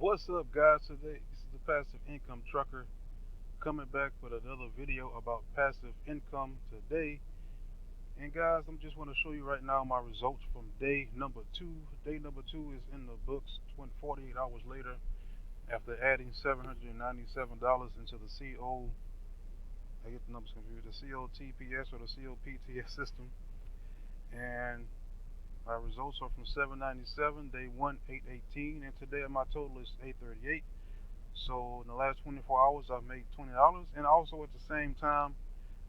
What's up, guys? Today, this is the Passive Income Trucker coming back with another video about passive income today. And guys, I'm just want to show you right now my results from day number two. Day number two is in the books 48 hours later after adding $797 into the I get the numbers confused, the COTPS or the COPTS system. And my results are from 797, day one, 818, and today my total is 838. So in the last 24 hours, I've made $20, and also at the same time,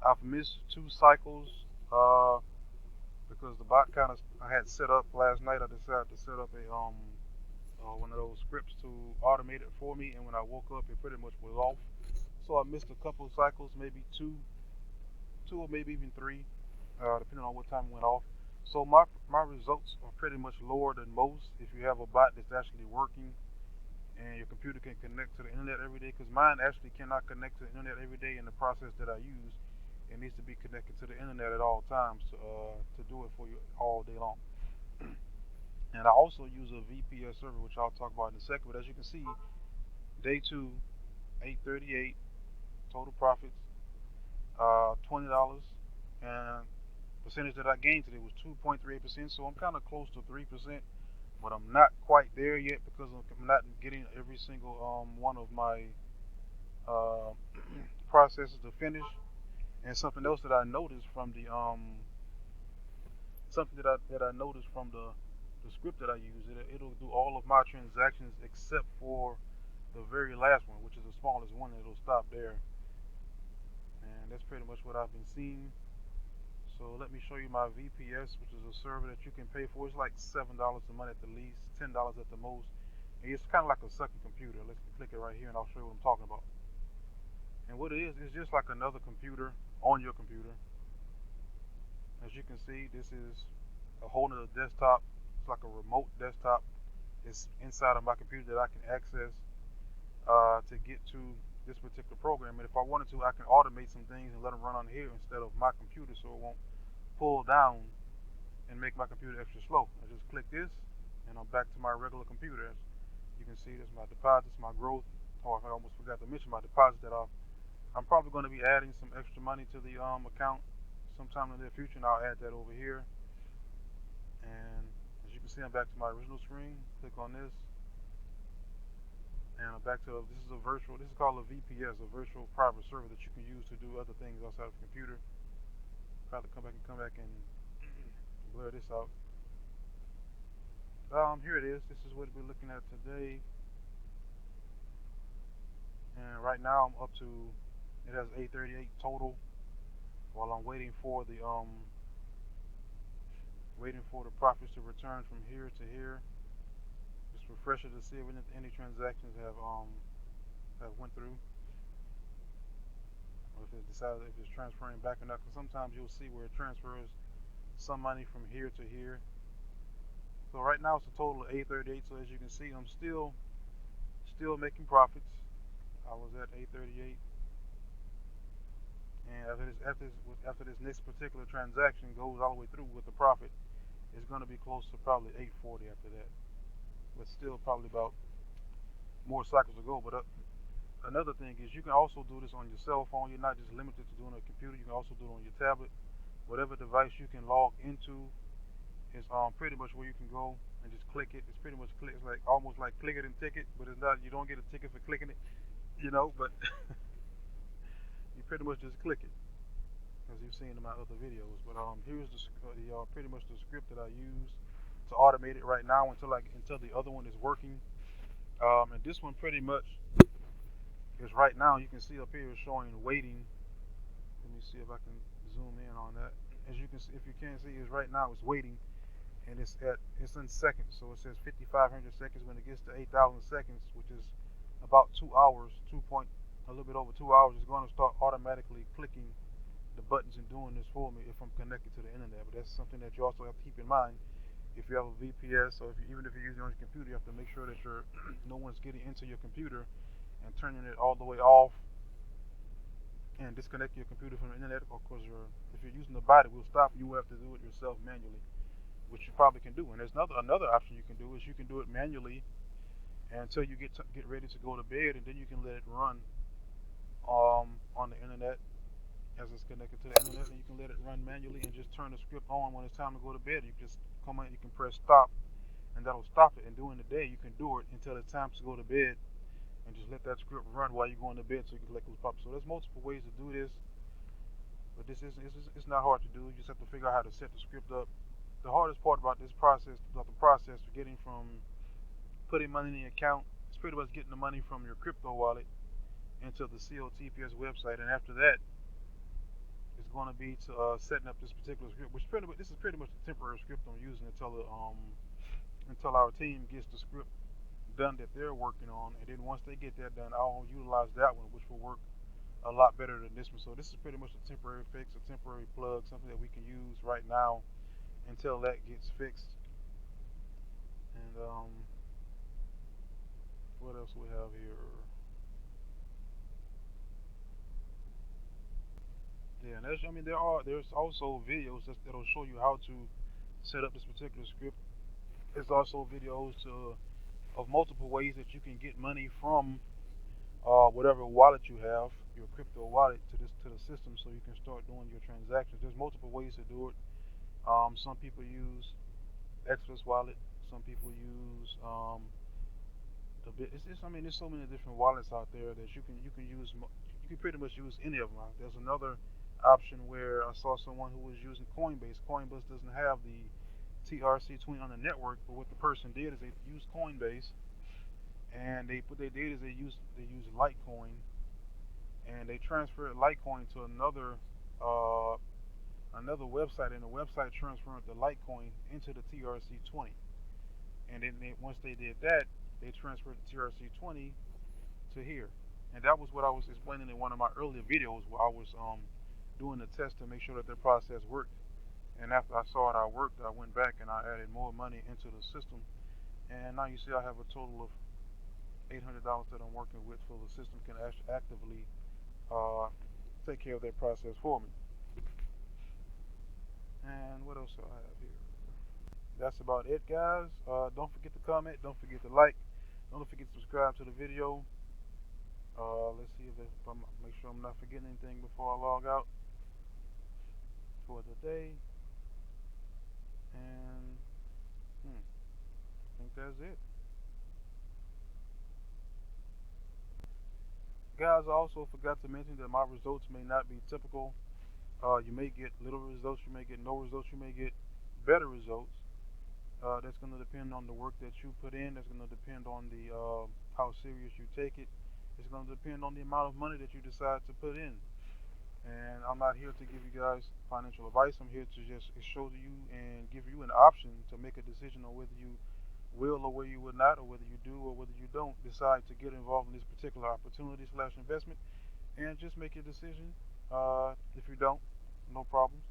I've missed two cycles because the bot kind of I had set up last night. I decided to set up a one of those scripts to automate it for me, and when I woke up, it pretty much was off. So I missed a couple of cycles, maybe two or maybe even three, depending on what time it went off. So my results are pretty much lower than most if you have a bot that's actually working and your computer can connect to the internet every day, because mine actually cannot connect to the internet every day in the process that I use. It needs to be connected to the internet at all times to do it for you all day long. And I also use a VPS server, which I'll talk about in a second. But as you can see, day two, 838 total profits, $20, and percentage that I gained today was 2.38%. So I'm kind of close to 3%, but I'm not quite there yet because I'm not getting every single one of my uh, processes to finish. And something else that I noticed from the something that I noticed from the script that I use, it'll do all of my transactions except for the very last one, which is the smallest one. It'll stop there, and that's pretty much what I've been seeing. So let me show you my VPS, which is a server that you can pay for. It's like $7 a month at the least, $10 at the most. And it's kind of like a second computer. Let's click it right here, and I'll show you what I'm talking about. And what it is, it's just like another computer on your computer. As you can see, this is a whole nother desktop. It's like a remote desktop. It's inside of my computer that I can access to get to this particular program. And if I wanted to, I can automate some things and let them run on here instead of my computer, so it won't pull down and make my computer extra slow. I just click this, and I'm back to my regular computer. As you can see, there's my deposits, my growth. Oh, I almost forgot to mention my deposits that I'm probably going to be adding some extra money to the account sometime in the near future, and I'll add that over here. And as you can see, I'm back to my original screen. Click on this, and I'm back to this is a virtual. This is called a VPS, a virtual private server that you can use to do other things outside of the computer. Probably come back and blur this out. Here it is. This is what we're looking at today, and right now I'm up to. It has 838 total. While I'm waiting for the profits to return from here to here. Just refresh it to see if any transactions have went through, or if it's decided if it's transferring back or not. Because sometimes you'll see where it transfers some money from here to here. So right now it's a total of 838. So as you can see, I'm still making profits. I was at 838. And after this next particular transaction goes all the way through with the profit, it's going to be close to probably 840 after that. But still probably about more cycles to go. But another thing is you can also do this on your cell phone. You're not just limited to doing it on a computer. You can also do it on your tablet. Whatever device you can log into is pretty much where you can go and just click it. It's pretty much it's like almost like click it and ticket, but it's not. You don't get a ticket for clicking it, But you pretty much just click it, as you've seen in my other videos. But here's pretty much the script that I use to automate it right now until the other one is working. And this one pretty much is right now. You can see up here is showing waiting. Let me see if I can zoom in on that. As you can see, if you can't see, is right now it's waiting, and it's in seconds. So it says 5,500 seconds. When it gets to 8,000 seconds, which is about 2 hours, a little bit over 2 hours, it's going to start automatically clicking the buttons and doing this for me if I'm connected to the internet. But that's something that you also have to keep in mind. If you have a VPS, or even if you're using it on your computer, you have to make sure that no one's getting into your computer and turning it all the way off and disconnecting your computer from the internet. Of course, if you're using the bot, it will stop. You will have to do it yourself manually, which you probably can do. And there's another option you can do is you can do it manually until you get ready to go to bed, and then you can let it run on the internet as it's connected to the internet, and you can let it run manually and just turn the script on when it's time to go to bed. You just come in, you can press stop, and that'll stop it. And during the day, you can do it until it's time to go to bed, and just let that script run while you're going to bed, so you can collect those properties. So there's multiple ways to do this, but this isn't it's not hard to do. You just have to figure out how to set the script up. The hardest part about this process, about the process for getting from putting money in the account, is pretty much getting the money from your crypto wallet into the COTPS website, and after that, it's going to be to setting up this particular script, which pretty much, this is pretty much the temporary script I'm using until our team gets the script done that they're working on, and then once they get that done, I'll utilize that one, which will work a lot better than this one. So this is pretty much a temporary fix, a temporary plug, something that we can use right now until that gets fixed. And what else we have here? Yeah, and I mean there's also videos that'll show you how to set up this particular script. There's also videos of multiple ways that you can get money from whatever wallet you have, your crypto wallet, to the system, so you can start doing your transactions. There's multiple ways to do it. Some people use Express Wallet. Some people use I mean, there's so many different wallets out there that you can use. You can pretty much use any of them. There's another option where I saw someone who was using Coinbase. Coinbase doesn't have the TRC20 on the network, but what the person did is they used Coinbase, and what they did is they used Litecoin, and they transferred Litecoin to uh, another website, and the website transferred the Litecoin into the TRC20, and then once they did that, they transferred the TRC20 to here, and that was what I was explaining in one of my earlier videos where I was doing the test to make sure that the process worked. And after I saw it, I worked. I went back and I added more money into the system, and now you see I have a total of $800 that I'm working with, so the system can actively uh, take care of that process for me. And what else do I have here? That's about it, guys. Don't forget to comment. Don't forget to like. Don't forget to subscribe to the video. Let's see if I'm make sure I'm not forgetting anything before I log out for the day. And I think that's it, guys. I also forgot to mention that my results may not be typical. You may get little results. You may get no results. You may get better results. That's going to depend on the work that you put in. That's going to depend on the how serious you take it. It's going to depend on the amount of money that you decide to put in. And I'm not here to give you guys financial advice. I'm here to just show you and give you an option to make a decision on whether you will or whether you will not, or whether you do or whether you don't decide to get involved in this particular opportunity slash investment. And just make your decision. If you don't, no problems.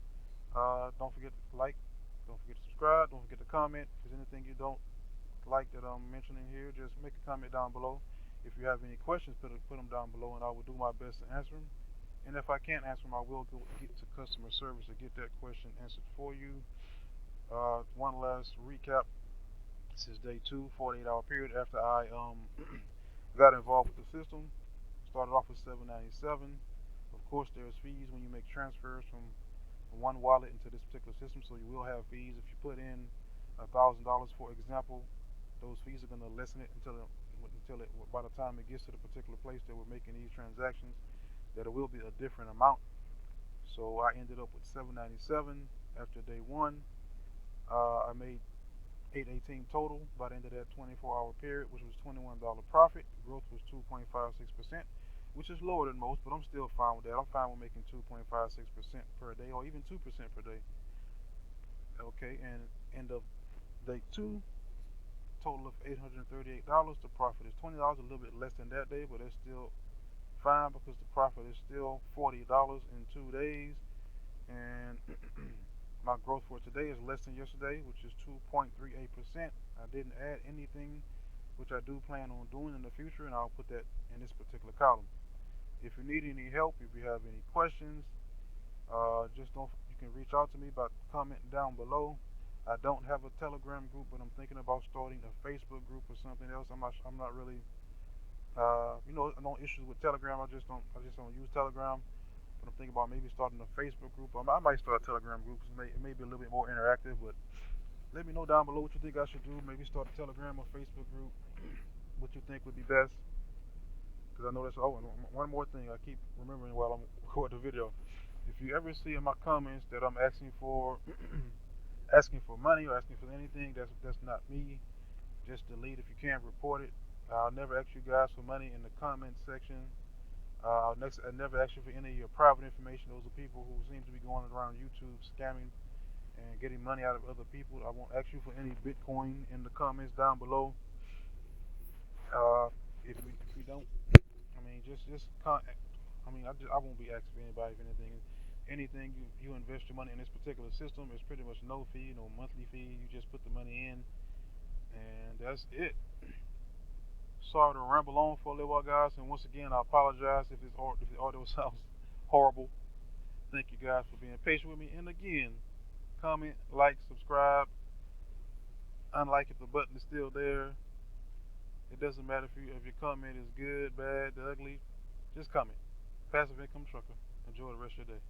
Don't forget to like. Don't forget to subscribe. Don't forget to comment. If there's anything you don't like that I'm mentioning here, just make a comment down below. If you have any questions, put them down below, and I will do my best to answer them. And if I can't answer them, I will get to customer service to get that question answered for you. One last recap. This is day two, 48-hour period after I got involved with the system. Started off with 797. Of course, there's fees when you make transfers from one wallet into this particular system, so you will have fees if you put in $1,000, for example. Those fees are going to lessen it until by the time it gets to the particular place that we're making these transactions, that it will be a different amount. So I ended up with 797 after day one. I made 818 total by the end of that 24-hour period, which was $21 profit. Growth was 2.56%, which is lower than most, but I'm still fine with that. I'm fine with making 2.56% per day, or even 2% per day. Okay, and end of day two, total of $838. The profit is $20, a little bit less than that day, but it's still fine because the profit is still $40 in 2 days. And my growth for today is less than yesterday, which is 2.38%. I didn't add anything, which I do plan on doing in the future, and I'll put that in this particular column. If you need any help, if you have any questions, just don't. You can reach out to me by commenting down below. I don't have a Telegram group, but I'm thinking about starting a Facebook group or something else. I'm not really no issues with Telegram. I just don't use Telegram. But I'm thinking about maybe starting a Facebook group. I might start a Telegram group. It may be a little bit more interactive, but let me know down below what you think I should do. Maybe start a Telegram or Facebook group. What you think would be best? Because I know that's. Oh, and one more thing I keep remembering while I'm recording the video. If you ever see in my comments that I'm asking for asking for money or asking for anything, that's not me. Just delete. If you can't report it, I'll never ask you guys for money in the comment section. I never ask you for any of your private information. Those are people who seem to be going around YouTube scamming and getting money out of other people. I won't ask you for any Bitcoin in the comments down below. Uh, if we don't, I mean, I mean, I won't be asking anybody for anything. Anything you invest your money in this particular system is pretty much no fee, no monthly fee. You just put the money in, and that's it. Sorry to ramble on for a little while, guys. And once again, I apologize if the audio sounds horrible. Thank you guys for being patient with me. And again, comment, like, subscribe. Unlike if the button is still there. It doesn't matter if your comment is good, bad, ugly. Just comment. Passive income trucker. Enjoy the rest of your day.